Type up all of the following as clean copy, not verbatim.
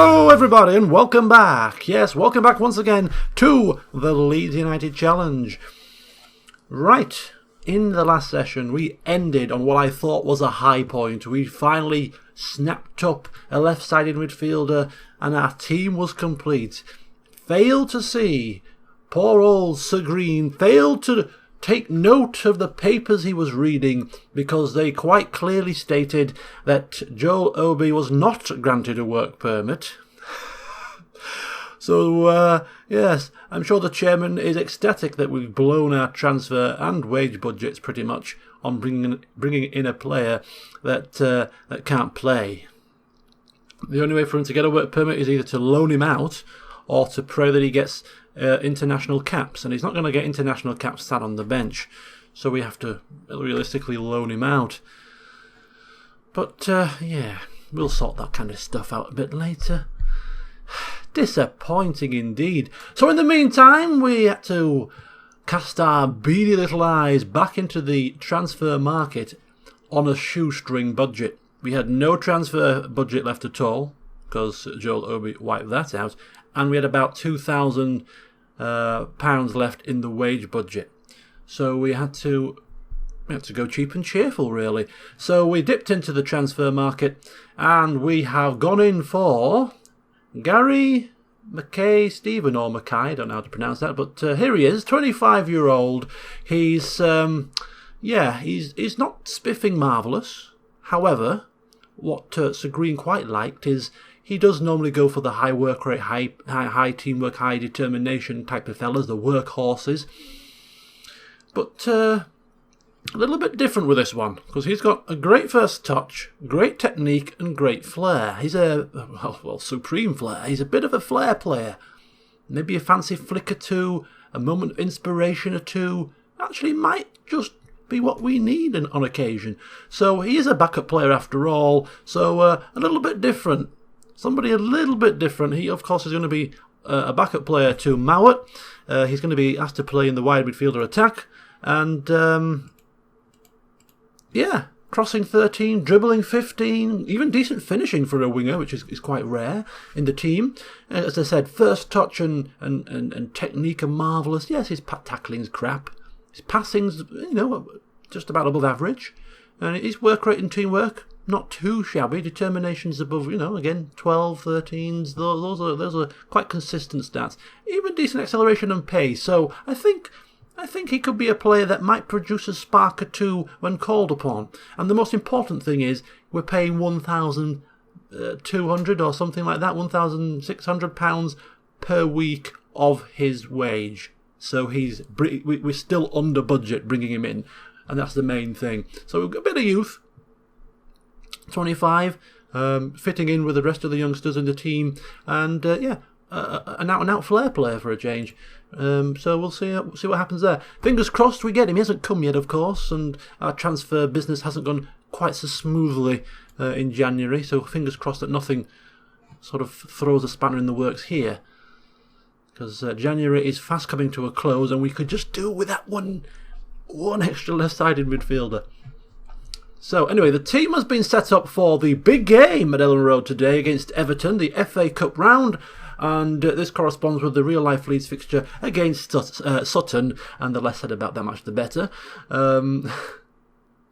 Hello everybody and welcome back. Yes, welcome back once again to the Leeds United Challenge. Right, in the last session we ended on what I thought was a high point. We finally snapped up a left-sided midfielder and our team was complete. Failed to see, poor old Sir Green failed to take note of the papers he was reading because they quite clearly stated that Joel Obi was not granted a work permit. So, yes, I'm sure the chairman is ecstatic that we've blown our transfer and wage budgets pretty much on bringing in a player that can't play. The only way for him to get a work permit is either to loan him out or to pray that he gets international caps, and he's not going to get international caps sat on the bench, so we have to realistically loan him out. But yeah, we'll sort that kind of stuff out a bit later. Disappointing indeed. So in the meantime, we had to cast our beady little eyes back into the transfer market on a shoestring budget. We had no transfer budget left at all because Joel Obi wiped that out, and we had about £2,000 left in the wage budget. So we had to go cheap and cheerful, really. So we dipped into the transfer market and we have gone in for Gary Stephen or Mackay, I don't know how to pronounce that, but here he is, 25-year-old. He's he's not spiffing marvellous. However, what Sir Green quite liked is he does normally go for the high work rate, high teamwork, high determination type of fellas, the workhorses. But a little bit different with this one, because he's got a great first touch, great technique, and great flair. He's supreme flair. He's a bit of a flair player. Maybe a fancy flick or two, a moment of inspiration or two. Actually might just be what we need on occasion. So he is a backup player after all, so a little bit different. Somebody a little bit different. He, of course, is going to be a backup player to Mowat. He's going to be asked to play in the wide midfielder attack. And, crossing 13, dribbling 15, even decent finishing for a winger, which is quite rare in the team. As I said, first touch and technique are marvellous. Yes, his tackling's crap. His passing's, just about above average. And his work rate and teamwork, not too shabby. Determination's above, again, 12, 13s. Those are quite consistent stats. Even decent acceleration and pace. So I think he could be a player that might produce a spark or two when called upon. And the most important thing is we're paying £1,200 or something like that, £1,600 per week of his wage. So we're still under budget bringing him in, and that's the main thing. So we've got a bit of youth. 25, fitting in with the rest of the youngsters in the team, and an out-and-out flair player for a change. So we'll see what happens there. Fingers crossed we get him. He hasn't come yet, of course, and our transfer business hasn't gone quite so smoothly in January, so fingers crossed that nothing sort of throws a spanner in the works here, because January is fast coming to a close and we could just do with that one extra left-sided midfielder. So anyway, the team has been set up for the big game at Ellen Road today against Everton, the FA Cup round, and this corresponds with the real-life Leeds fixture against Sutton, and the less said about that match the better.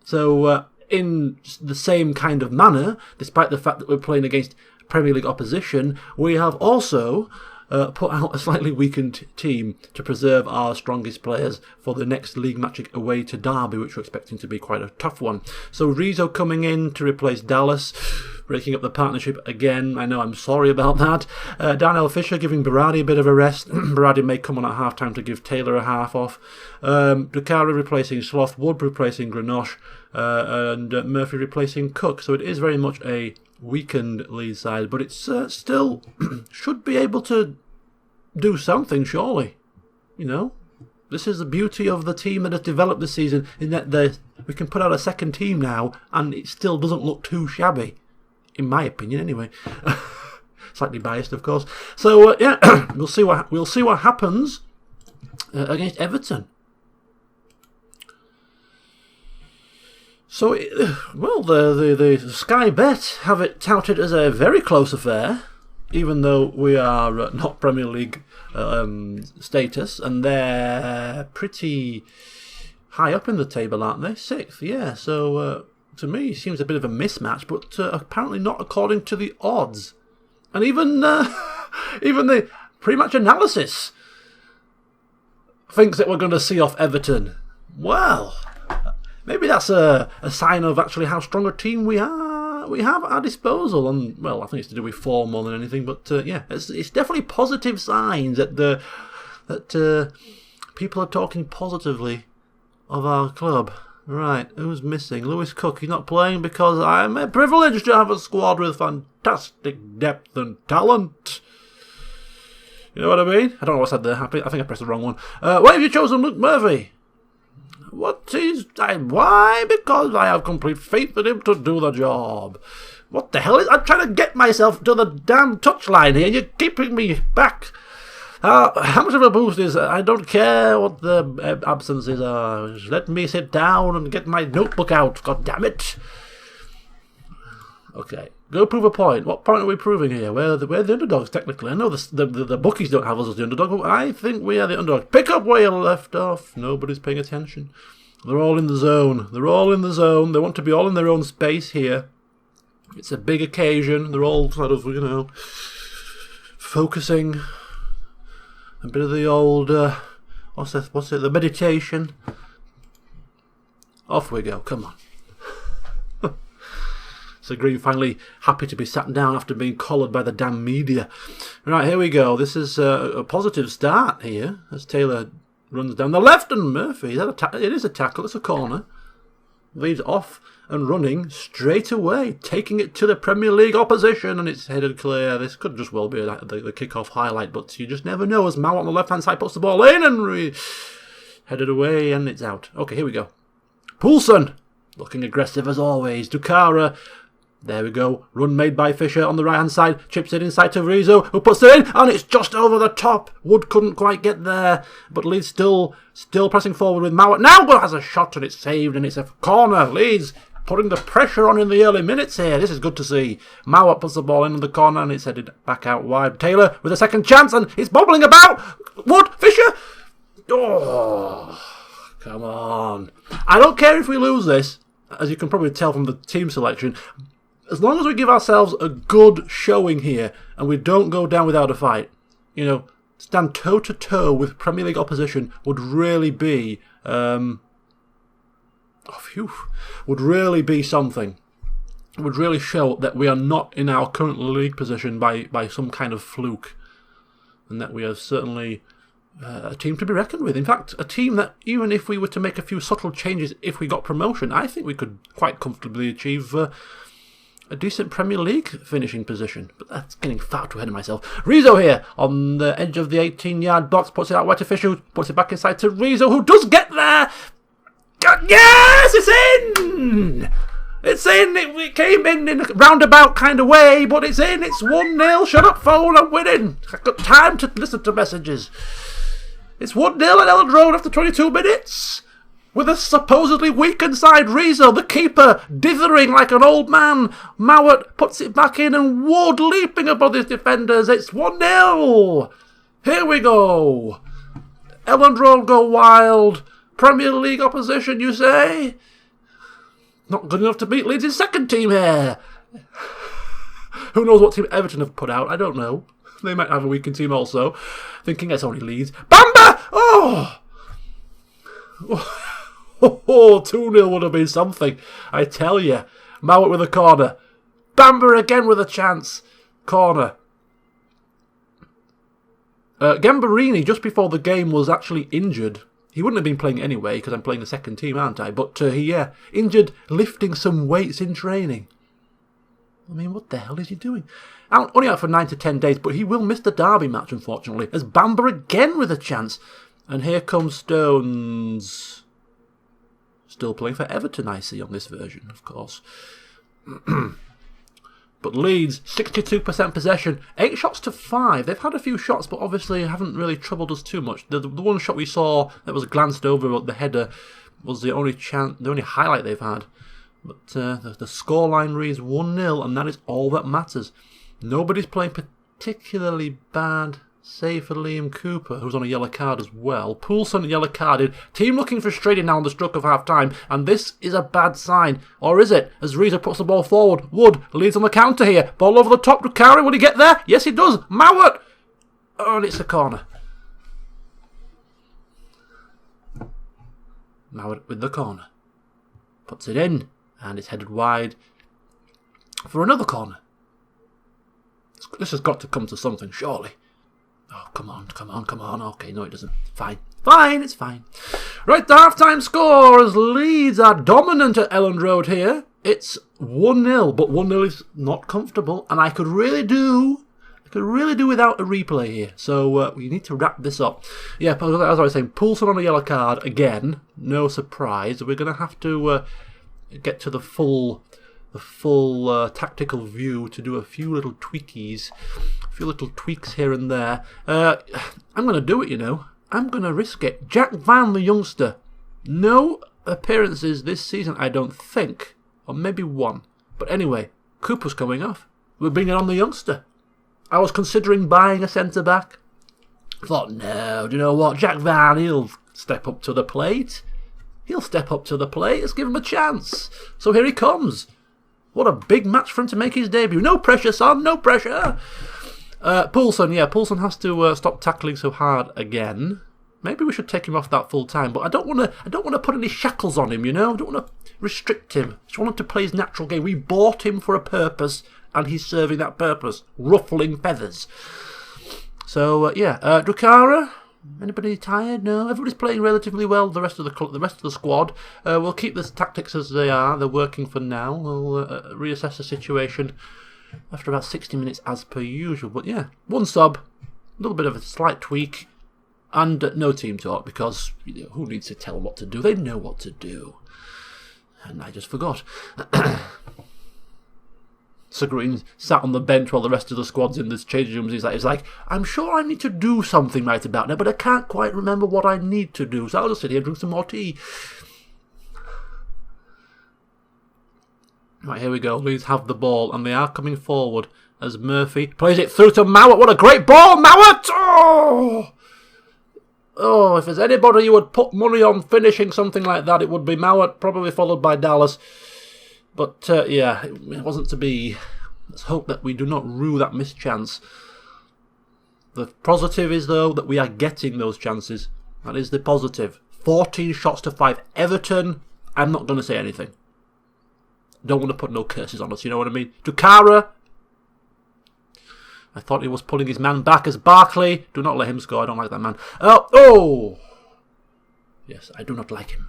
So in the same kind of manner, despite the fact that we're playing against Premier League opposition, we have also put out a slightly weakened team to preserve our strongest players for the next league match away to Derby, which we're expecting to be quite a tough one. So Rizzo coming in to replace Dallas, breaking up the partnership again. I know, I'm sorry about that. Darnell Fisher giving Berardi a bit of a rest. Berardi may come on at half-time to give Taylor a half off. Ducari replacing Sloth, Wood replacing Greenoche, and Murphy replacing Cook. So it is very much a weakened Leeds side, but it's still should be able to do something, surely. This is the beauty of the team that has developed this season, in that we can put out a second team now and it still doesn't look too shabby, in my opinion anyway. Slightly biased, of course. So we'll see what happens against Everton. So, well, the Sky Bet have it touted as a very close affair. even though we are not Premier League status, and they're pretty high up in the table, aren't they? 6th, yeah. So to me, it seems a bit of a mismatch, but apparently not according to the odds. And even even the pre-match analysis thinks that we're going to see off Everton. Well, maybe that's a sign of actually how strong a team we have at our disposal. And well, I think it's to do with form more than anything. But yeah, it's definitely positive signs that people are talking positively of our club. Right, who's missing? Lewis Cook. He's not playing because I'm privileged to have a squad with fantastic depth and talent. You know what I mean? I don't know what's said there. I think I pressed the wrong one. Why have you chosen Luke Murphy? Why? Because I have complete faith in him to do the job. What the hell I'm trying to get myself to the damn touchline here. You're keeping me back. How much of a boost is I don't care what the absences are. Just let me sit down and get my notebook out. God damn it. Okay, go prove a point. What point are we proving here? We're the underdogs, technically. I know the bookies don't have us as the underdog, but I think we are the underdog. Pick up where you left off. Nobody's paying attention. They're all in the zone. They want to be all in their own space here. It's a big occasion. They're all sort of, focusing. A bit of the old, what's it, the meditation. Off we go, come on. So Green finally happy to be sat down after being collared by the damn media. Right, here we go. This is a positive start here as Taylor runs down the left and Murphy. It is a tackle, it's a corner. Leeds off and running straight away, taking it to the Premier League opposition, and it's headed clear. This could just well be the kick-off highlight, but you just never know as Mao on the left-hand side puts the ball in and headed away, and it's out. Okay, here we go. Poulsen, looking aggressive as always. Dukara, there we go. Run made by Fisher on the right-hand side. Chips it inside to Rizzo, who puts it in, and it's just over the top. Wood couldn't quite get there, but Leeds still pressing forward with Mowat. Now has a shot, and it's saved, and it's a corner. Leeds putting the pressure on in the early minutes here. This is good to see. Mowat puts the ball in the corner, and it's headed back out wide. Taylor with a second chance, and it's bobbling about. Wood, Fisher. Oh, come on. I don't care if we lose this, as you can probably tell from the team selection. As long as we give ourselves a good showing here, and we don't go down without a fight, stand toe-to-toe with Premier League opposition would really be... would really be something. It would really show that we are not in our current league position by some kind of fluke, and that we are certainly a team to be reckoned with. In fact, a team that even if we were to make a few subtle changes if we got promotion, I think we could quite comfortably achieve a decent Premier League finishing position. But that's getting far too ahead of myself. Rizzo here on the edge of the 18-yard box, puts it out wide to Fisher, puts it back inside to Rizzo, who does get there. Yes, it's in! It's in! It came in a roundabout kind of way, but it's in! It's 1-0! Shut up, phone! I'm winning! I've got time to listen to messages. It's 1-0 at Elland Road after 22 minutes! With a supposedly weakened side, Rizzo, the keeper, dithering like an old man. Mowat puts it back in, and Wood leaping above his defenders. It's 1-0! Here we go! Elland Road go wild. Premier League opposition, you say? Not good enough to beat Leeds' second team here. Who knows what team Everton have put out? I don't know. They might have a weakened team also. Thinking it's only Leeds. Bamba! Oh! Oh, 2-0 would have been something. I tell you. Mowat with a corner. Bamba again with a chance. Corner. Gambarini, just before the game, was actually injured. He wouldn't have been playing anyway, because I'm playing the second team, aren't I? But he injured lifting some weights in training. I mean, what the hell is he doing? Only out for 9 to 10 days, but he will miss the derby match, unfortunately. As Bamba again with a chance. And here comes Stones. Still playing for Everton, I see, on this version, of course. But Leeds, 62% possession, 8 shots to 5. They've had a few shots, but obviously haven't really troubled us too much. The one shot we saw that was glanced over, the header, was the only highlight they've had. But the scoreline reads 1-0, and that is all that matters. Nobody's playing particularly bad save for Liam Cooper, who's on a yellow card as well. Poulsen yellow carded. Team looking frustrated now on the stroke of half-time, and this is a bad sign. Or is it? As Reza puts the ball forward. Wood leads on the counter here. Ball over the top. Dukari, will he get there? Yes, he does. Mowat! Oh, and it's a corner. Mowat with the corner. Puts it in, and it's headed wide for another corner. This has got to come to something, surely. Oh, come on. Okay, no, it doesn't. Fine, it's fine. Right, the half-time score as Leeds are dominant at Elland Road here. It's 1-0, but 1-0 is not comfortable, and I could really do without a replay here. So we need to wrap this up. Yeah, as I was saying, Poulsen on a yellow card again. No surprise. We're going to have to get to the full tactical view to do a few little tweaks here and there. I'm going to do it, you know. I'm going to risk it. Jack Van, the youngster. No appearances this season, I don't think. Or maybe one. But anyway, Cooper's coming off. We're bringing on the youngster. I was considering buying a centre-back. Thought, no, do you know what? Jack Van, he'll step up to the plate. Let's give him a chance. So here he comes. What a big match for him to make his debut. No pressure, son, no pressure. Poulsen has to stop tackling so hard again. Maybe we should take him off that full time, but I don't want to put any shackles on him, you know. I don't want to restrict him. I just want him to play his natural game. We bought him for a purpose, and he's serving that purpose, ruffling feathers. So Drukara. Anybody tired? No, everybody's playing relatively well. The rest of the squad. We'll keep the tactics as they are. They're working for now. We'll reassess the situation after about 60 minutes as per usual. But yeah, one sub, a little bit of a slight tweak, and no team talk because who needs to tell them what to do? They know what to do, and I just forgot. Sir Green sat on the bench while the rest of the squad's in this changing room. He's like, I'm sure I need to do something right about now, but I can't quite remember what I need to do, so I'll just sit here and drink some more tea. Right, here we go. Leeds have the ball, and they are coming forward as Murphy plays it through to Mowat. What a great ball, Mowat! Oh, if there's anybody who would put money on finishing something like that, it would be Mowat, probably followed by Dallas. But, it wasn't to be. Let's hope that we do not rue that missed chance. The positive is, though, that we are getting those chances. That is the positive. 14 shots to 5. Everton, I'm not going to say anything. Don't want to put no curses on us, you know what I mean? Dukara. I thought he was pulling his man back as Barkley. Do not let him score. I don't like that man. Oh! Yes, I do not like him.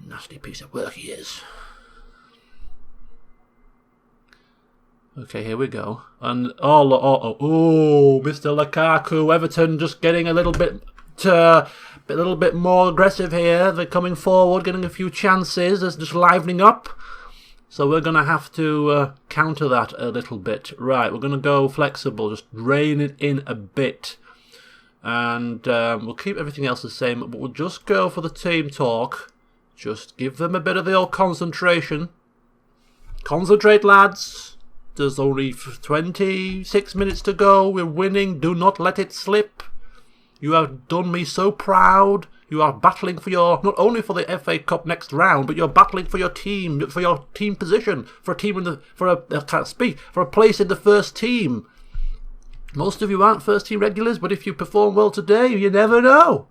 Nasty piece of work he is. Okay, here we go. And Mr. Lukaku, Everton just getting a little bit more aggressive here. They're coming forward, getting a few chances. It's just livening up. So we're going to have to counter that a little bit. Right, we're going to go flexible, just rein it in a bit. And we'll keep everything else the same, but we'll just go for the team talk. Just give them a bit of the old concentration. Concentrate, lads. There's only 26 minutes to go. We're winning. Do not let it slip. You have done me so proud. You are battling for not only for the FA Cup next round, but you're battling for your team position, for a place in the first team. Most of you aren't first team regulars, but if you perform well today, you never know.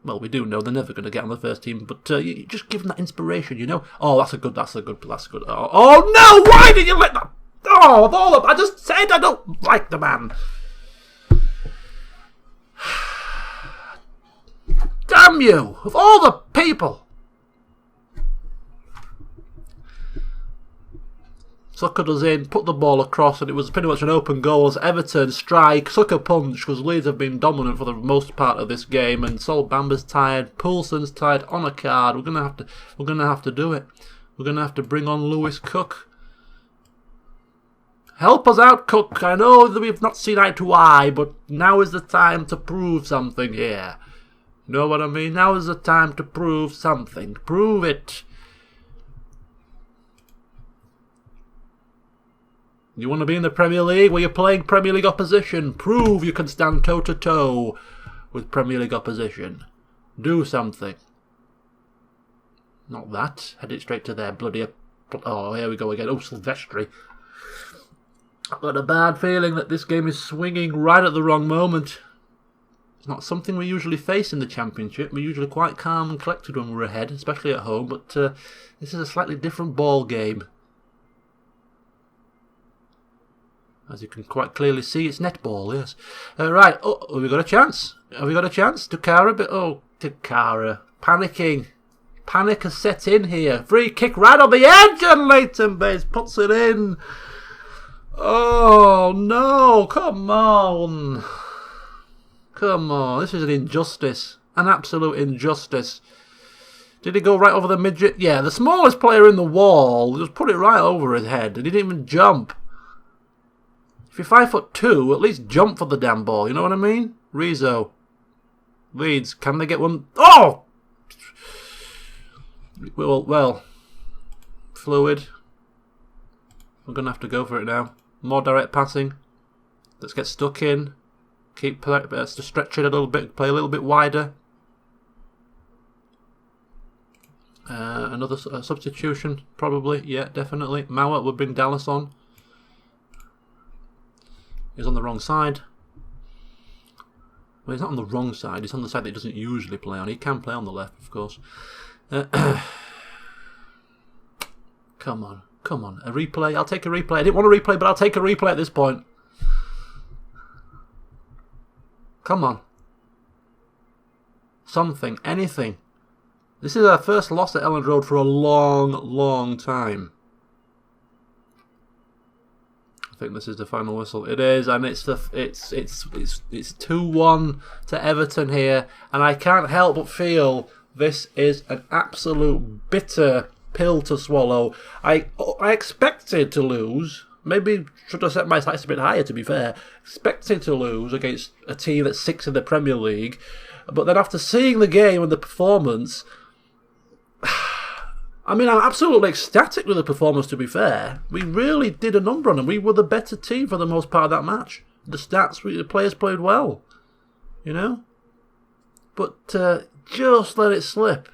Well, we do know they're never going to get on the first team, but you just give them that inspiration, you know. Oh, that's good. Oh no! Why did you let that? Oh, of all of I just said I don't like the man. Damn you! Of all the people. Sucker does in, put the ball across, and it was pretty much an open goal as Everton strike, sucker punch, because Leeds have been dominant for the most part of this game, and Sol Bamba's tired, Poulsen's tired, on a card. We're gonna have to do it. We're gonna have to bring on Lewis Cook. Help us out, Cook. I know that we've not seen eye to eye, but now is the time to prove something here. You know what I mean? Now is the time to prove something. Prove it. You want to be in the Premier League? Well, you're playing Premier League opposition. Prove you can stand toe-to-toe with Premier League opposition. Do something. Not that. Head it straight to their bloody... Oh, here we go again. Oh, Silvestri. I've got a bad feeling that this game is swinging right at the wrong moment. It's not something we usually face in the Championship. We're usually quite calm and collected when we're ahead, especially at home. But this is a slightly different ball game. As you can quite clearly see, it's netball, yes. Right, oh, have we got a chance? Have we got a chance? Takara, oh, Takara. Panicking. Panic has set in here. Free kick right on the edge, and Leighton Baines puts it in. Oh, no, come on. Come on, this is an injustice. An absolute injustice. Did he go right over the midget? Yeah, the smallest player in the wall just put it right over his head, and he didn't even jump. If you're 5'2", at least jump for the damn ball, you know what I mean? Rizzo. Leeds, can they get one? Oh! Well. Fluid. We're going to have to go for it now. More direct passing. Let's get stuck in. Let's just stretch it a little bit, play a little bit wider. Another substitution, probably. Yeah, definitely. Mauer would bring Dallas on. He's on the wrong side. Well, he's not on the wrong side. He's on the side that he doesn't usually play on. He can play on the left, of course. Come on. Come on. A replay. I'll take a replay. I didn't want a replay, but I'll take a replay at this point. Come on. Something. Anything. This is our first loss at Elland Road for a long, long time. I think this is the final whistle. It is, and it's 2-1 to Everton here, and I can't help but feel this is an absolute bitter pill to swallow. I expected to lose. Maybe should have set my sights a bit higher, to be fair. Expected to lose against a team that's 6th in the Premier League, but then after seeing the game and the performance, I mean, I'm absolutely ecstatic with the performance, to be fair. We really did a number on them. We were the better team for the most part of that match. The stats, the players played well, you know? But just let it slip,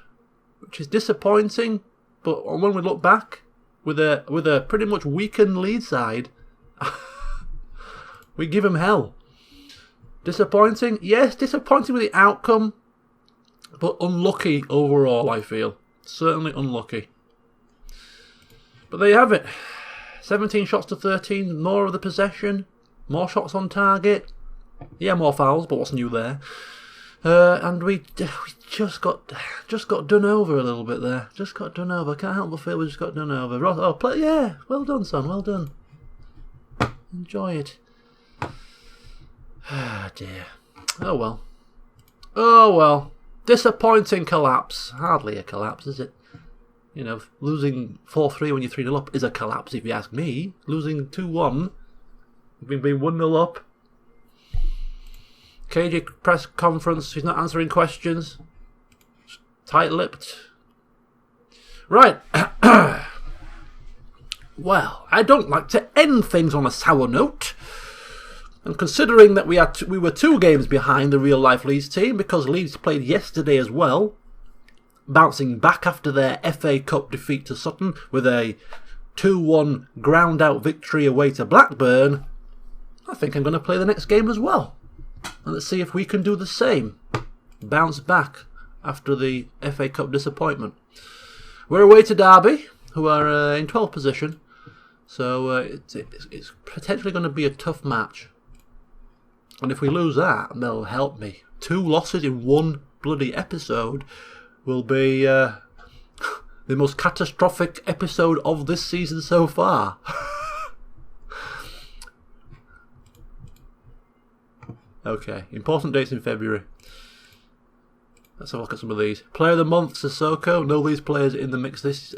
which is disappointing. But when we look back, with a pretty much weakened Leeds side, we give them hell. Disappointing? Yes, disappointing with the outcome, but unlucky overall, I feel. Certainly unlucky. But there you have it. 17 shots to 13, more of the possession, more shots on target. Yeah, more fouls, but what's new there? And we just got done over a little bit there. Just got done over. Can't help but feel we just got done over. Yeah, well done, son. Well done. Enjoy it. Ah, dear. Oh well. Oh well. Disappointing collapse. Hardly a collapse, is it? You know, losing 4-3 when you're 3-0 up is a collapse, if you ask me. Losing 2-1, being 1-0 up. KJ press conference, he's not answering questions. Tight-lipped. Right. Well, I don't like to end things on a sour note. And considering that we were 2 games behind the real-life Leeds team, because Leeds played yesterday as well, bouncing back after their FA Cup defeat to Sutton with a 2-1 ground-out victory away to Blackburn, I think I'm going to play the next game as well. And let's see if we can do the same. Bounce back after the FA Cup disappointment. We're away to Derby, who are in 12th position, so it's potentially going to be a tough match. And if we lose that, they'll help me. 2 losses in 1 bloody episode will be the most catastrophic episode of this season so far. Okay, important dates in February. Let's have a look at some of these. Player of the month, Sissoko. No these players in the mix this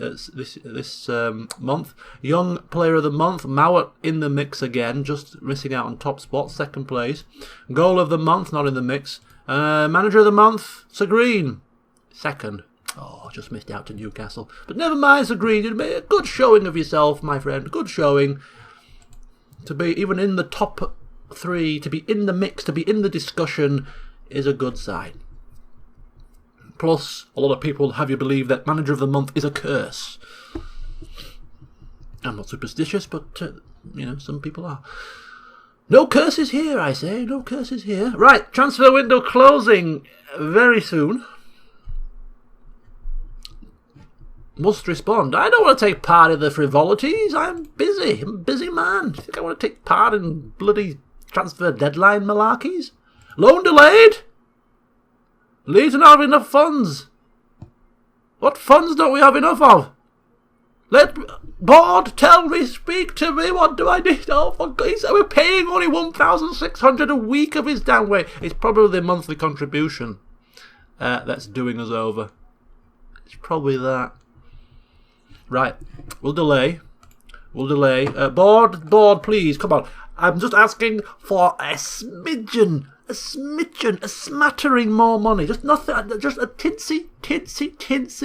month. Young player of the month, Mauer in the mix again, just missing out on top spot, 2nd place. Goal of the month, not in the mix. Manager of the month, Sir Green, 2nd. Oh, just missed out to Newcastle. But never mind, Sir Green, you made a good showing of yourself, my friend. Good showing. To be even in the top 3, to be in the mix, to be in the discussion is a good sign. Plus, a lot of people have you believe that Manager of the Month is a curse. I'm not superstitious, but, some people are. No curses here, I say. No curses here. Right, transfer window closing very soon. Must respond. I don't want to take part in the frivolities. I'm busy. I'm a busy man. Do you think I want to take part in bloody transfer deadline malarkeys? Loan delayed? Leeds don't have enough funds. What funds don't we have enough of? Board, tell me, speak to me. What do I need? Oh, for God's sake, we're paying only 1,600 a week of his damn way. It's probably the monthly contribution that's doing us over. It's probably that. Right, we'll delay. Board, please, come on. I'm just asking for a smidgen, a smattering more money. Just nothing, just a tinsy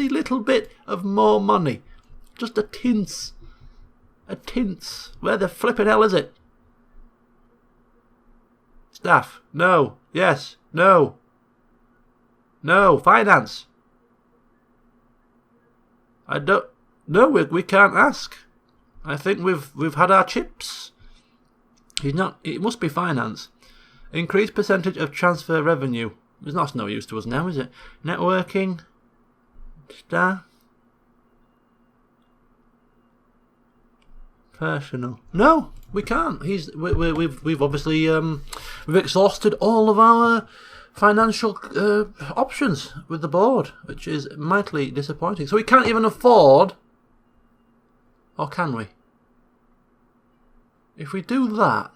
little bit of more money. Just a tints. Where the flippin' hell is it? Staff, no, yes, no. No, finance. No, we can't ask. I think we've had our chips. It must be finance. Increased percentage of transfer revenue. That's no use to us now, is it? Networking. Staff. Personal. No, we can't. We've obviously we've exhausted all of our financial options with the board, which is mightily disappointing. So we can't even afford. Or can we? If we do that,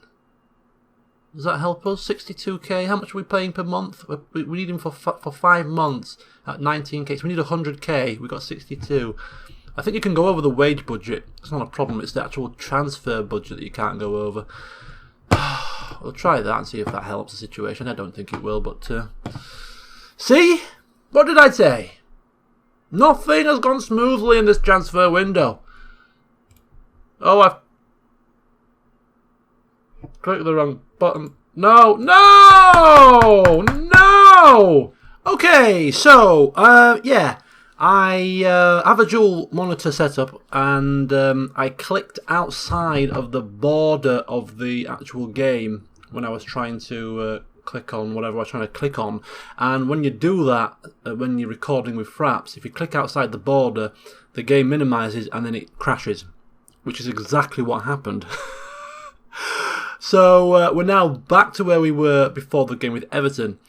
does that help us? 62k. How much are we paying per month? We need him for 5 months at 19k. So we need 100k. We got 62. I think you can go over the wage budget. It's not a problem. It's the actual transfer budget that you can't go over. We'll try that and see if that helps the situation. I don't think it will, but see? What did I say? Nothing has gone smoothly in this transfer window. Oh, I've clicked the wrong button. No! Okay, so, yeah. I have a dual monitor setup, and I clicked outside of the border of the actual game when I was trying to click on whatever I was trying to click on. And when you do that, when you're recording with Fraps, if you click outside the border, the game minimises and then it crashes, which is exactly what happened. So we're now back to where we were before the game with Everton.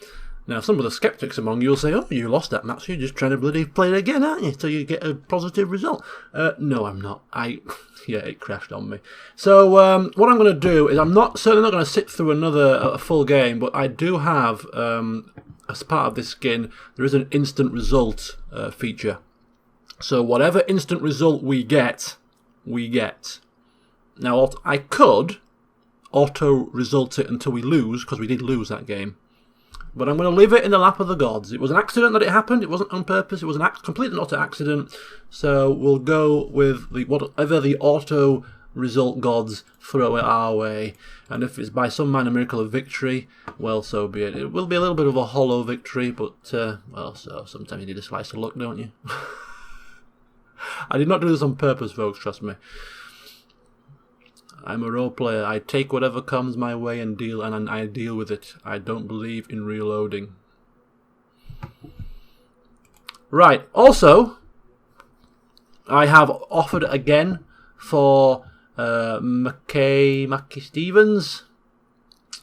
Now, some of the sceptics among you will say, oh, you lost that match, you're just trying to bloody play it again, aren't you, till you get a positive result. No, I'm not. Yeah, it crashed on me. So, what I'm going to do is, certainly not going to sit through another full game, but I do have, as part of this skin, there is an instant result feature. So, whatever instant result we get, we get. Now, I could auto-result it until we lose, because we did lose that game. But I'm going to leave it in the lap of the gods. It was an accident that it happened. It wasn't on purpose. It was complete and utter accident. So we'll go with whatever the auto result gods throw it our way. And if it's by some minor miracle of victory, well, so be it. It will be a little bit of a hollow victory, but, well, so sometimes you need a slice of luck, don't you? I did not do this on purpose, folks, trust me. I'm a role player. I take whatever comes my way and I deal with it. I don't believe in reloading. Right. Also, I have offered again for Mackie Stevens.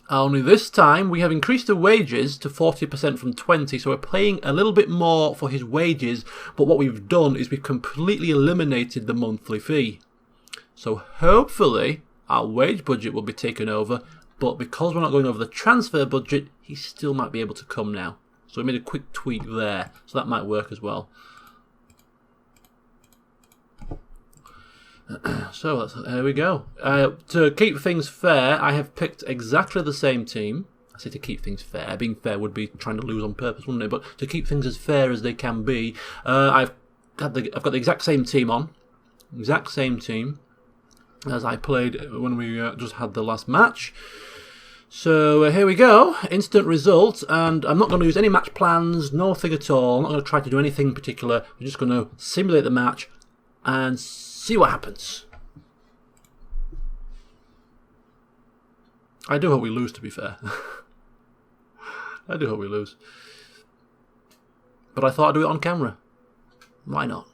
Only this time we have increased the wages to 40% from 20%, so we're paying a little bit more for his wages, but what we've done is we've completely eliminated the monthly fee. So hopefully our wage budget will be taken over, but because we're not going over the transfer budget, he still might be able to come now. So we made a quick tweak there, so that might work as well. So there we go. To keep things fair, I have picked exactly the same team. I say to keep things fair. Being fair would be trying to lose on purpose, wouldn't it? But to keep things as fair as they can be, I've got the exact same team on. Exact same team. as I played when we just had the last match. So here we go, instant result, and I'm not going to use any match plans, nothing at all. I'm not going to try to do anything particular. We're just going to simulate the match and see what happens. I do hope we lose, to be fair. I do hope we lose. But I thought I'd do it on camera. Why not?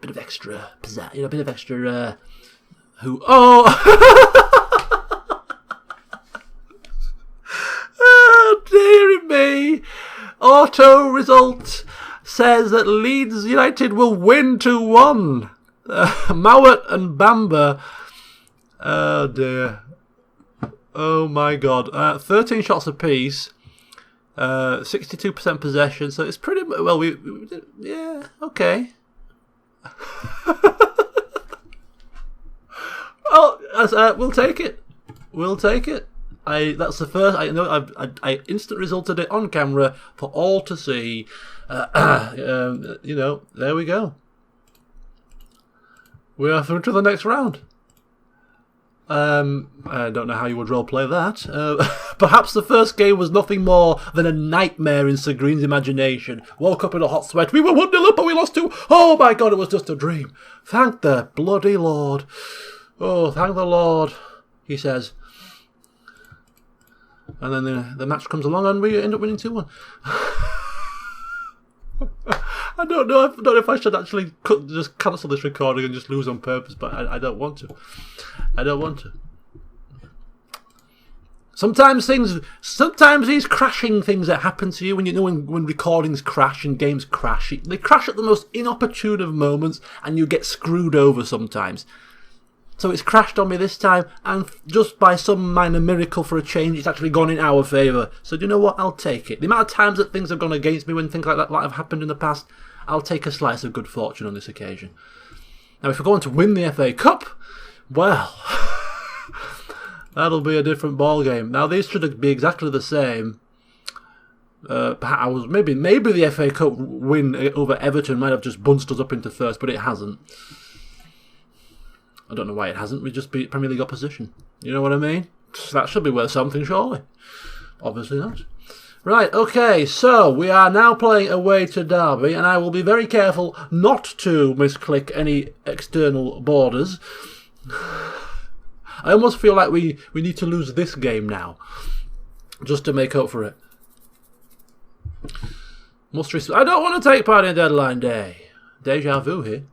Bit of extra pizzazz, a bit of extra. Oh, dearie me! Auto result says that Leeds United will win 2-1. Mowat and Bamba. Oh dear. Oh my god. 13 shots apiece. 62% possession. So it's pretty well. We yeah. Okay. Well, we'll take it. We'll take it. That's the first. I know. I instant resulted it on camera for all to see. There we go. We are through to the next round. I don't know how you would role play that. Perhaps the first game was nothing more than a nightmare in Sir Green's imagination. Woke up in a hot sweat. We were 1-0 up, but we lost 2. Oh my god, it was just a dream. Thank the bloody Lord. Oh, thank the Lord, he says. And then the match comes along and we end up winning 2-1. I don't know if I should actually just cancel this recording and just lose on purpose, but I don't want to. I don't want to. Sometimes these crashing things that happen to you, when recordings crash and games crash, they crash at the most inopportune of moments and you get screwed over sometimes. So it's crashed on me this time, and just by some minor miracle for a change, it's actually gone in our favour. So do you know what? I'll take it. The amount of times that things have gone against me when things like that have happened in the past, I'll take a slice of good fortune on this occasion. Now, if we're going to win the FA Cup, well, that'll be a different ball game. Now, these should be exactly the same. Perhaps maybe the FA Cup win over Everton might have just bunched us up into first, but it hasn't. I don't know why it hasn't. We just beat Premier League opposition. You know what I mean? That should be worth something, surely. Obviously not. Right, okay, so we are now playing away to Derby, and I will be very careful not to misclick any external borders. I almost feel like we need to lose this game now, just to make up for it. I don't want to take part in deadline day. Deja vu here.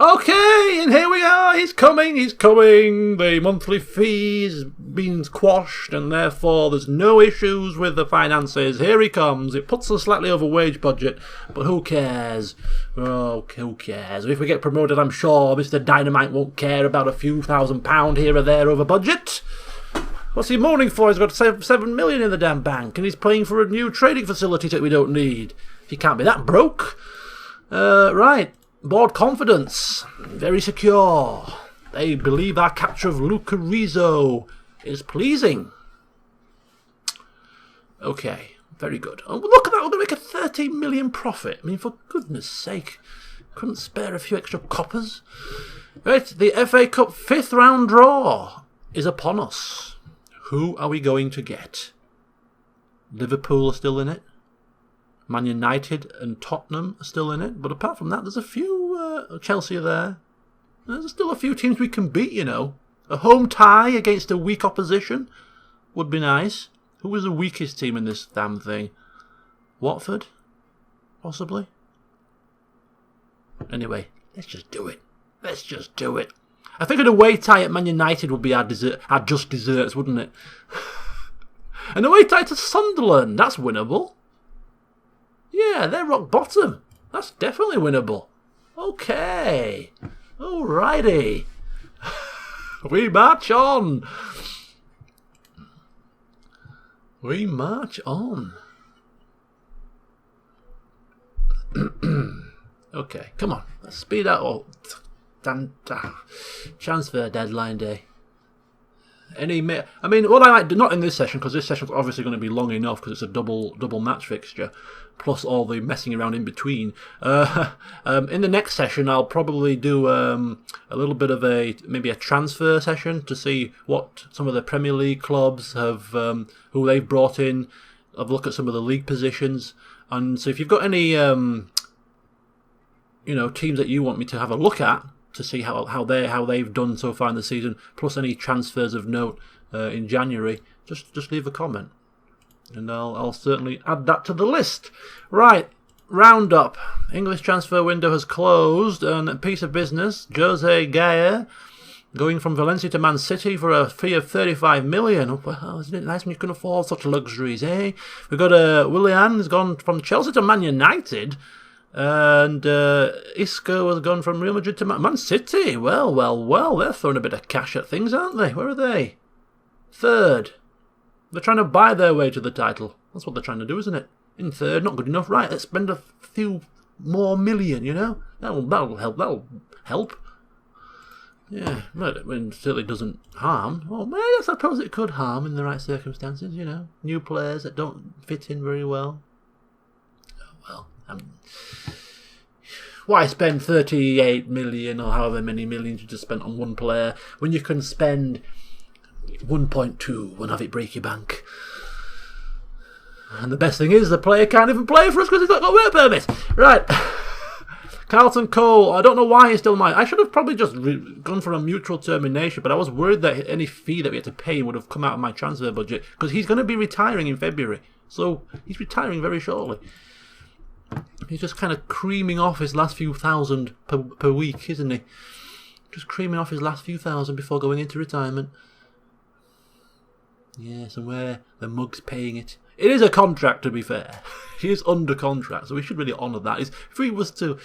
Okay, and here we are. He's coming. The monthly fee's been quashed, and therefore there's no issues with the finances. Here he comes. It puts us slightly over wage budget, but who cares? Oh, who cares? If we get promoted, I'm sure Mr. Dynamite won't care about a few £1,000 here or there over budget. What's he moaning for? He's got 7 million in the damn bank, and he's paying for a new trading facility that we don't need. He can't be that broke. Right. Board confidence, very secure. They believe our capture of Luca Rizzo is pleasing. Okay, very good. Oh, look at that, we're going to make a 13 million profit. I mean, for goodness sake, couldn't spare a few extra coppers. Right, the FA Cup 5th round draw is upon us. Who are we going to get? Liverpool are still in it. Man United and Tottenham are still in it, but apart from that, there's a few. Chelsea are there. There's still a few teams we can beat, you know. A home tie against a weak opposition would be nice. Who was the weakest team in this damn thing? Watford? Possibly? Anyway, let's just do it. Let's just do it. I think an away tie at Man United would be our just desserts, wouldn't it? An away tie to Sunderland, that's winnable. Yeah, they're rock bottom. That's definitely winnable. Okay. Alrighty. We march on. We march on. Okay, come on. Let's speed up. Oh, transfer deadline day. I mean, what I might do, not in this session, because this session's obviously going to be long enough because it's a double match fixture. plus all the messing around in between. In the next session, I'll probably do a little bit of maybe a transfer session to see what some of the Premier League clubs have, who they've brought in. I've looked at some of the league positions, and so if you've got any, teams that you want me to have a look at to see how they've done so far in the season, plus any transfers of note in January, just leave a comment. And I'll certainly add that to the list. Right, roundup. English transfer window has closed, and a piece of business. Jose Gaya going from Valencia to Man City for a fee of 35 million. Well, isn't it nice when you can afford such luxuries, eh? We've got Willian has gone from Chelsea to Man United, and Isco has gone from Real Madrid to Man City. Well, they're throwing a bit of cash at things, aren't they? Where are they? Third. They're trying to buy their way to the title. That's what they're trying to do, isn't it? In third, not good enough. Right, let's spend a few more million, That'll help. That'll help. Yeah, well, it certainly doesn't harm. Well, I suppose it could harm in the right circumstances, New players that don't fit in very well. Oh, well, why spend 38 million or however many millions you just spent on one player when you can spend 1.2 and have it break your bank? And the best thing is the player can't even play for us because he's not got work permit. Right. Carlton Cole, I don't know why he's still mine. I should have probably just gone for a mutual termination, but I was worried that any fee that we had to pay would have come out of my transfer budget because he's going to be retiring in February. So he's retiring very shortly. He's just kind of creaming off his last few thousand per week, isn't he? Just creaming off his last few thousand before going into retirement. Yes, and where the mug's paying it. It is a contract, to be fair. He is under contract, so we should really honour that. If we was to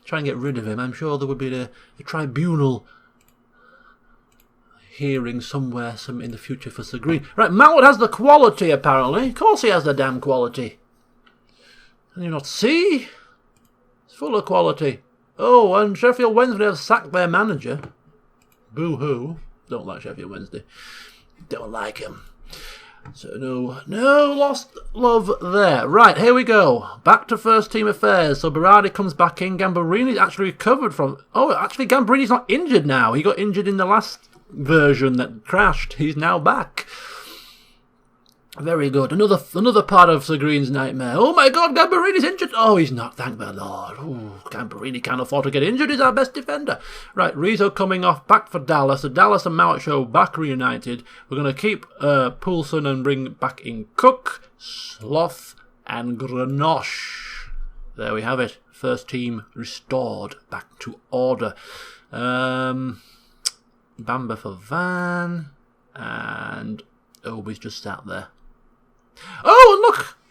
try and get rid of him, I'm sure there would be a tribunal hearing somewhere in the future for Sir Green. Right, Mount has the quality, apparently. Of course he has the damn quality. Can you not see? It's full of quality. Oh, and Sheffield Wednesday have sacked their manager. Boo-hoo. Don't like Sheffield Wednesday. Don't like him. So no lost love there. Right, here we go. Back to first team affairs. So Berardi comes back in. Gambarini's actually recovered from... Oh, actually Gambarini's not injured now. He got injured in the last version that crashed. He's now back. Very good. Another part of Sir Green's nightmare. Oh my God, Gambarini's injured. Oh, he's not. Thank the Lord. Ooh, Gambarini can't afford to get injured. He's our best defender. Right, Rizzo coming off back for Dallas. So Dallas and Mount Show back reunited. We're going to keep Poulsen and bring back in Cook, Sloth, and Grenache. There we have it. First team restored back to order. Bamba for Van, and Obi's just sat there. Oh, and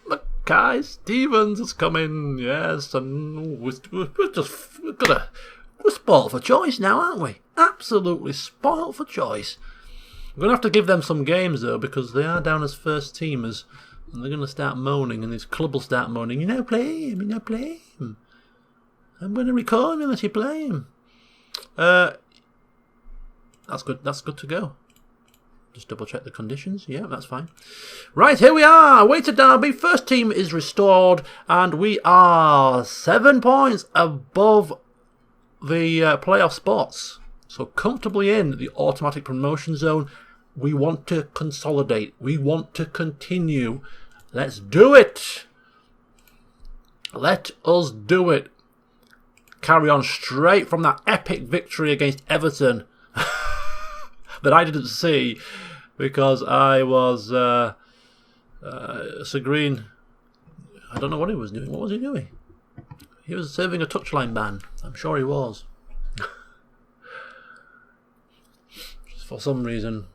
look, Kai Stevens has come in, yes, and we're spoiled for choice now, aren't we? Absolutely spoiled for choice. We're going to have to give them some games, though, because they are down as first teamers, and they're going to start moaning, and this club will start moaning, play him. I'm going to record him unless you play him. That's good to go. Just double check the conditions. Yeah, that's fine. Right, here we are. Away to Derby. First team is restored. And we are 7 points above the playoff spots. So comfortably in the automatic promotion zone. We want to consolidate. We want to continue. Let's do it. Let us do it. Carry on straight from that epic victory against Everton. That I didn't see because I was Sir Green. I don't know what he was doing. What was he doing? He was serving a touchline ban. I'm sure he was. For some reason,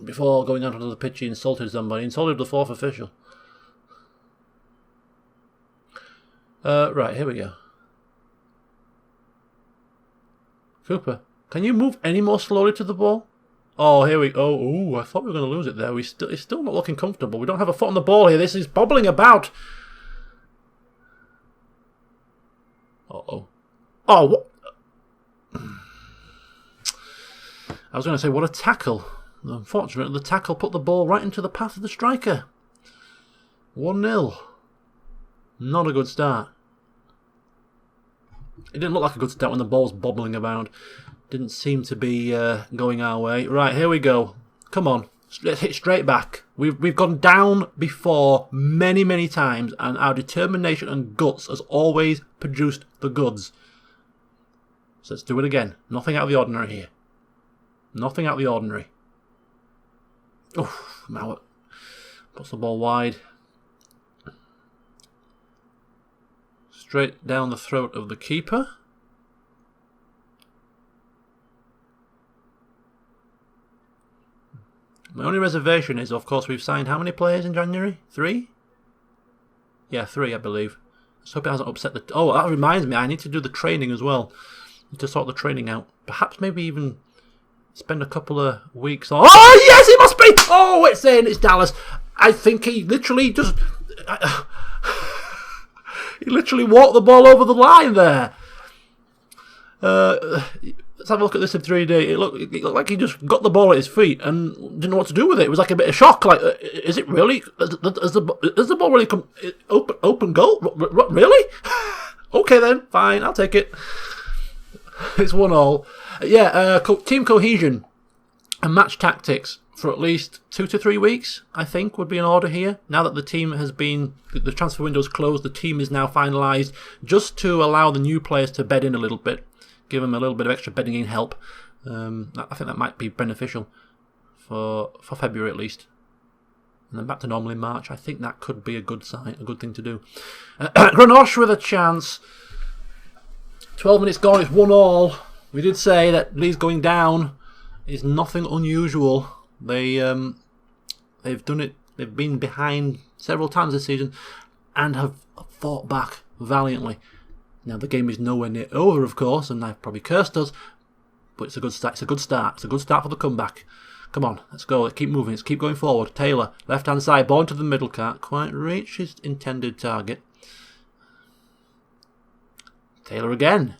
before going out onto the pitch, he insulted somebody. He insulted the fourth official. Right, here we go. Cooper. Can you move any more slowly to the ball? Oh, here we go. Oh, I thought we were going to lose it there. It's still not looking comfortable. We don't have a foot on the ball here. This is bobbling about. Uh-oh. Oh, what? I was going to say, what a tackle. Unfortunately, the tackle put the ball right into the path of the striker. 1-0. Not a good start. It didn't look like a good start when the ball was bobbling about. Didn't seem to be going our way. Right, here we go. Come on. Let's hit straight back. We've gone down before many, many times, and our determination and guts has always produced the goods. So let's do it again. Nothing out of the ordinary here. Nothing out of the ordinary. Oh, Mowat puts the ball wide. Straight down the throat of the keeper. My only reservation is, of course, we've signed how many players in January? 3? Yeah, 3, I believe. Let's hope it hasn't upset the... Oh, that reminds me, I need to do the training as well. Need to sort the training out. Perhaps maybe even spend a couple of weeks on... Oh, yes, it must be! Oh, it's in, it's Dallas. I think he literally just... he literally walked the ball over the line there. Let's have a look at this in 3D. It looked like he just got the ball at his feet and didn't know what to do with it. It was like a bit of shock. Like, is it really? Has the ball really come open goal? Really? Okay then, fine, I'll take it. It's 1-1. Yeah, team cohesion and match tactics for at least 2 to 3 weeks, I think, would be in order here. Now that the team has been, the transfer window's closed, the team is now finalised, just to allow the new players to bed in a little bit. Give them a little bit of extra bedding in help. I think that might be beneficial for February at least. And then back to normal in March. I think that could be a good sign, a good thing to do. Grenache with a chance. 12 minutes gone, it's 1-1. We did say that Leeds going down is nothing unusual. They've done it. They've been behind several times this season and have fought back valiantly. Now, the game is nowhere near over, of course, and they've probably cursed us, but it's a good start. It's a good start. It's a good start for the comeback. Come on, let's go. Let's keep moving. Let's keep going forward. Taylor, left-hand side, ball into the middle. Can't quite reach his intended target. Taylor again.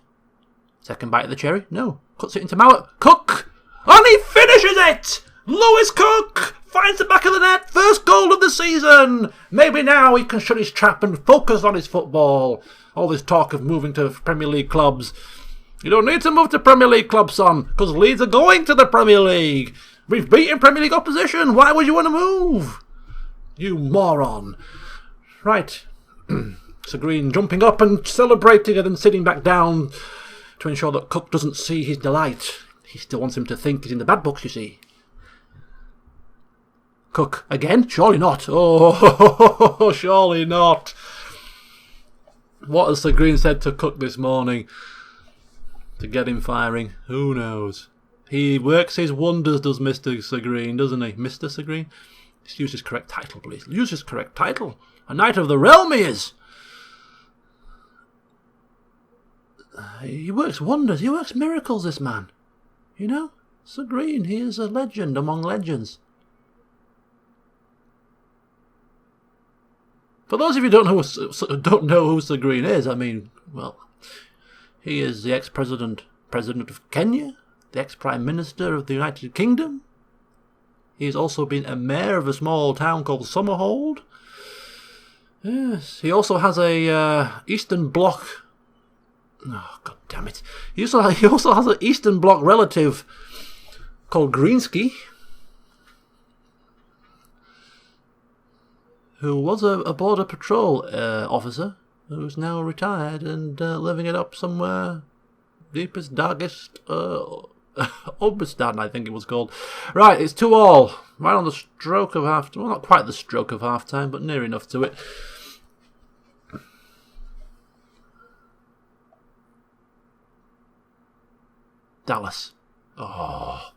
Second bite of the cherry. No. Cuts it into Mowat. Cook! And he finishes it! Lewis Cook finds the back of the net. First goal of the season. Maybe now he can shut his trap and focus on his football. All this talk of moving to Premier League clubs. You don't need to move to Premier League clubs, son, because Leeds are going to the Premier League. We've beaten Premier League opposition. Why would you want to move? You moron. Right. Sir Green jumping up and celebrating and then sitting back down to ensure that Cook doesn't see his delight. He still wants him to think he's in the bad books, you see. Cook again? Surely not. Oh, surely not. What has Sir Green said to Cook this morning to get him firing? Who knows? He works his wonders, does Mr. Sir Green, doesn't he? Mr. Sir Green? Just use his correct title, please. Use his correct title. A Knight of the Realm he is. He works wonders. He works miracles, this man. You know? Sir Green, he is a legend among legends. For those of you who don't know who Sir Green is, I mean, well, he is the ex-president of Kenya, the ex-prime minister of the United Kingdom. He has also been a mayor of a small town called Somerhold. Yes, he also has a Eastern Bloc. Oh, God damn it! He also has an Eastern Bloc relative called Greensky, who was a border patrol officer, who's now retired and living it up somewhere deepest, darkest, Uzbekistan, I think it was called. Right, it's 2-2, right on the stroke of half. Well, not quite the stroke of half time, but near enough to it. Dallas. Oh.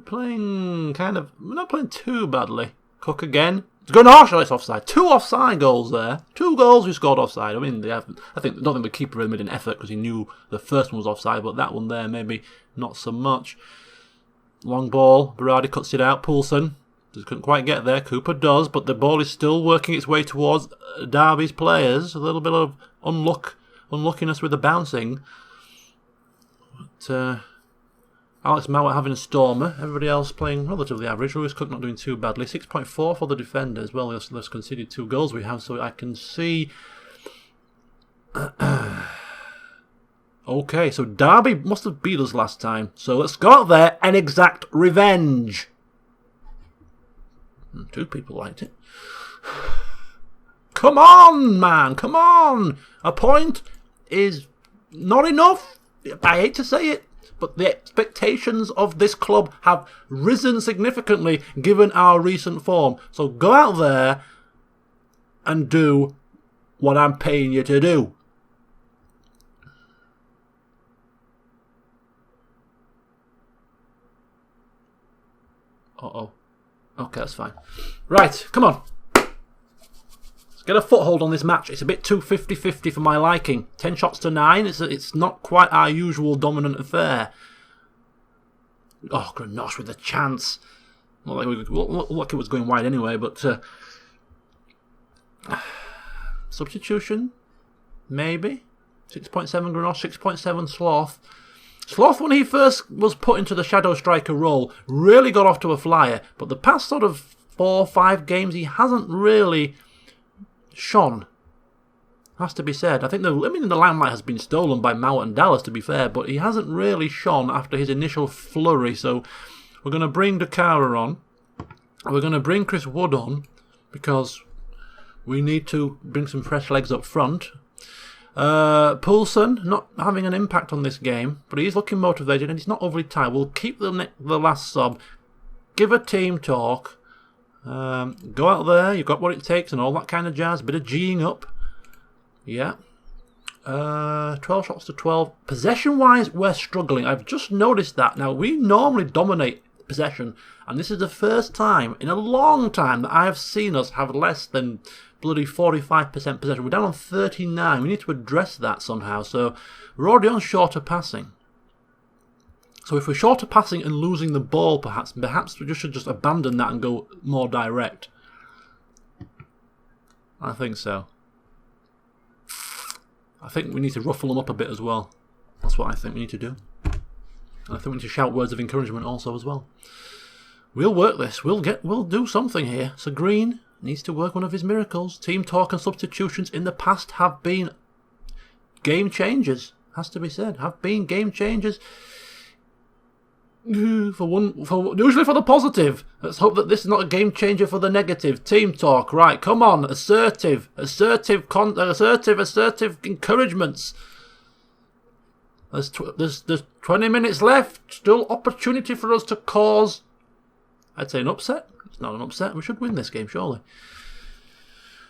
Playing kind of... We're not playing too badly. Cook again. It's going harsh. It's offside. 2 offside goals there. 2 goals we scored offside. I mean, I don't think the keeper really made an effort because he knew the first one was offside, but that one there maybe not so much. Long ball. Berardi cuts it out. Poulsen just couldn't quite get there. Cooper does, but the ball is still working its way towards Derby's players. A little bit of unluckiness with the bouncing. But Alex Mowat having a stormer. Everybody else playing relatively average. Lewis Cook not doing too badly. 6.4 for the defender as well. Let's conceded 2 goals we have, so I can see. Okay, so Derby must have beat us last time. So let's go out there and exact revenge. 2 people liked it. Come on, man, come on. A point is not enough. I hate to say it, but the expectations of this club have risen significantly given our recent form. So go out there and do what I'm paying you to do. Uh-oh. Okay, that's fine. Right, come on. Let's get a foothold on this match. It's a bit too 50-50 for my liking. 10 shots to 9. It's not quite our usual dominant affair. Oh, Grenache with a chance. Not like it was going wide anyway, but... substitution? Maybe? 6.7 Grenache, 6.7 Sloth. Sloth, when he first was put into the shadow striker role, really got off to a flyer. But the past sort of 4 or 5 games, he hasn't really shone. Has to be said. I think the limelight has been stolen by Mowat and Dallas, to be fair, but he hasn't really shone after his initial flurry. So we're going to bring Dakara on. We're going to bring Chris Wood on because we need to bring some fresh legs up front. Poulsen not having an impact on this game, but he's looking motivated and he's not overly tired. We'll keep the last sub, give a team talk, go out there, you've got what it takes and all that kind of jazz, bit of G'ing up. Yeah. 12 shots to 12. Possession-wise, we're struggling. I've just noticed that. Now, we normally dominate possession, and this is the first time in a long time that I have seen us have less than bloody 45% possession. We're down on 39. We need to address that somehow. So we're already on shorter passing. So if we're shorter passing and losing the ball, perhaps we should just abandon that and go more direct. I think so. I think we need to ruffle them up a bit as well. That's what I think we need to do. And I think we need to shout words of encouragement also as well. We'll work this. We'll do something here. So Green needs to work one of his miracles. Team talk and substitutions in the past have been game changers. Has to be said. Have been game changers. Usually for the positive. Let's hope that this is not a game changer for the negative. Team talk, right? Come on, assertive encouragements. There's 20 minutes left. Still opportunity for us to cause, I'd say, an upset. It's not an upset. We should win this game, surely.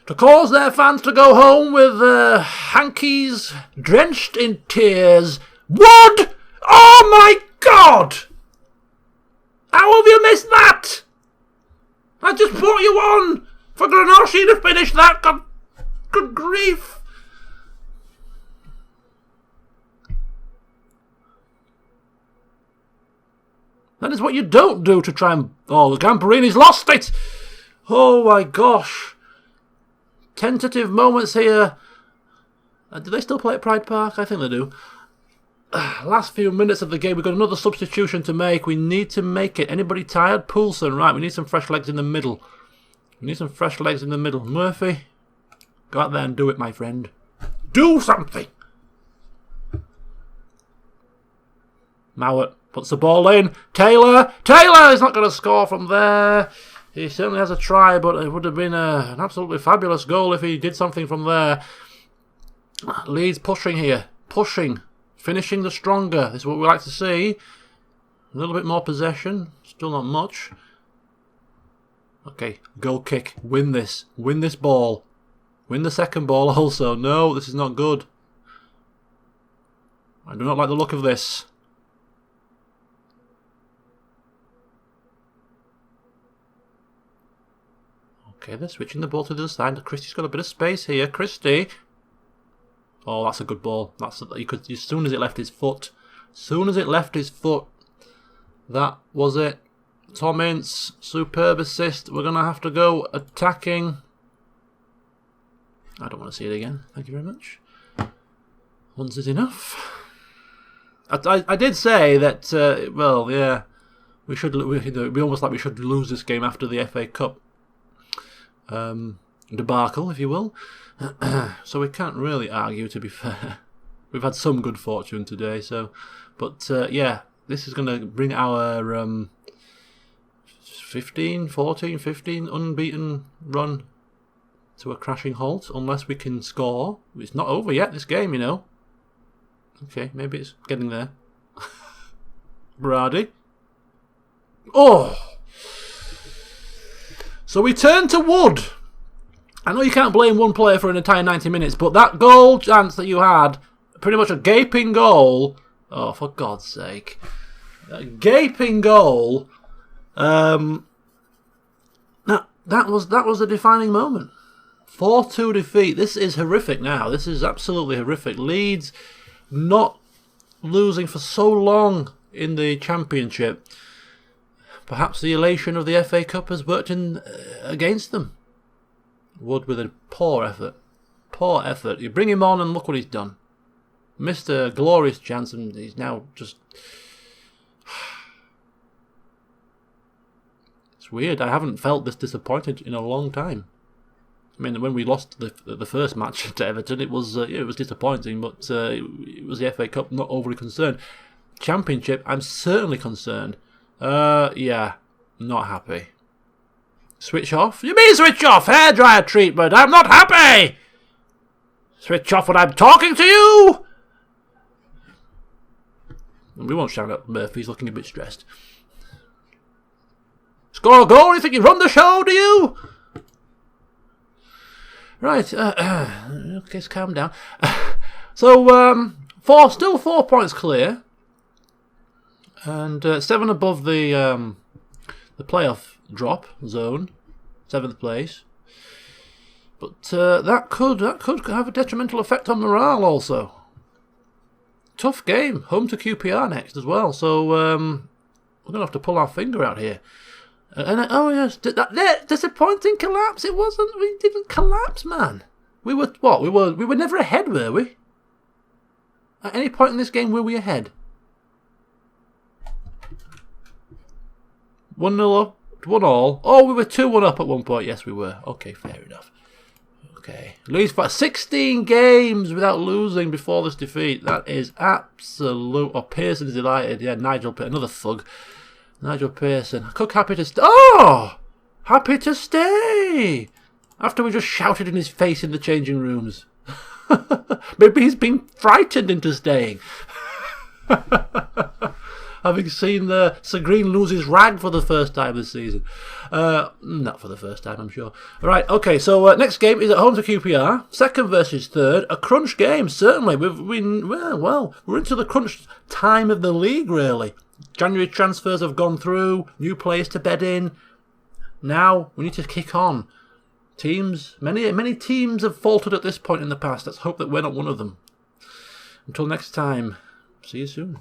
To cause their fans to go home with hankies drenched in tears. Wood! Oh my God! How have you missed that? I just brought you on for Grenache to finish that. Good grief. That is what you don't do to try and... Oh, the Gamperini's lost it. Oh my gosh. Tentative moments here. Do they still play at Pride Park? I think they do. Last few minutes of the game, we've got another substitution to make. We need to make it. Anybody tired? Poulsen, right, we need some fresh legs in the middle. Murphy, go out there and do it, my friend. Do something! Mowat puts the ball in. Taylor is not going to score from there. He certainly has a try, but it would have been an absolutely fabulous goal if he did something from there. Leeds pushing here. Finishing the stronger. This is what we like to see. A little bit more possession. Still not much. Okay, goal kick. Win this. Win this ball. Win the second ball also. No, this is not good. I do not like the look of this. Okay, they're switching the ball to the other side. Christie's got a bit of space here. Christie. Oh, that's a good ball. You could, as soon as it left his foot. That was it. Tom Ince, superb assist. We're going to have to go attacking. I don't want to see it again. Thank you very much. Once is enough. I did say that. Well, yeah, we should. It'd be almost like we should lose this game after the FA Cup debacle, if you will. So we can't really argue. To be fair, we've had some good fortune today. So, but yeah, this is going to bring our 15 unbeaten run to a crashing halt unless we can score. It's not over yet, this game, you know. Okay, maybe it's getting there. Brady. Oh! So we turn to Wood. I know you can't blame one player for an entire 90 minutes, but that goal chance that you had, pretty much a gaping goal. Oh, for God's sake. A gaping goal. That was a defining moment. 4-2 defeat. This is horrific now. This is absolutely horrific. Leeds not losing for so long in the Championship. Perhaps the elation of the FA Cup has worked in against them. Wood with a poor effort. Poor effort. You bring him on and look what he's done. Missed a glorious chance and he's now just... It's weird. I haven't felt this disappointed in a long time. I mean, when we lost the first match to Everton, it was disappointing, but it was the FA Cup, not overly concerned. Championship, I'm certainly concerned. Yeah, not happy. Switch off? You mean switch off? Hairdryer treatment. I'm not happy! Switch off when I'm talking to you! We won't shout at Murphy, he's looking a bit stressed. Score a goal? You think you run the show, do you? Right, okay, calm down. So, still 4 points clear. And 7 above the playoff drop zone, 7th place. But that could have a detrimental effect on morale also. Tough game, home to QPR next as well. So we're gonna have to pull our finger out here. Oh yes, that disappointing collapse. It wasn't. We didn't collapse, man. We were what? We were never ahead, were we? At any point in this game, were we ahead? 1-0 up, 1-1. Oh, we were 2-1 up at one point. Yes, we were. Okay, fair enough. Okay, Leeds for 16 games without losing before this defeat. That is absolute. Oh, Pearson's delighted. Yeah, Nigel, another thug. Nigel Pearson. Cook happy to stay. Oh! Happy to stay! After we just shouted in his face in the changing rooms. Maybe he's been frightened into staying. Having seen Sir Green lose his rag for the first time this season. Not for the first time, I'm sure. Right, okay, so next game is at home to QPR. Second versus third. A crunch game, certainly. We're into the crunch time of the league, really. January transfers have gone through, new players to bed in. Now we need to kick on. Many teams have faltered at this point in the past. Let's hope that we're not one of them. Until next time, see you soon.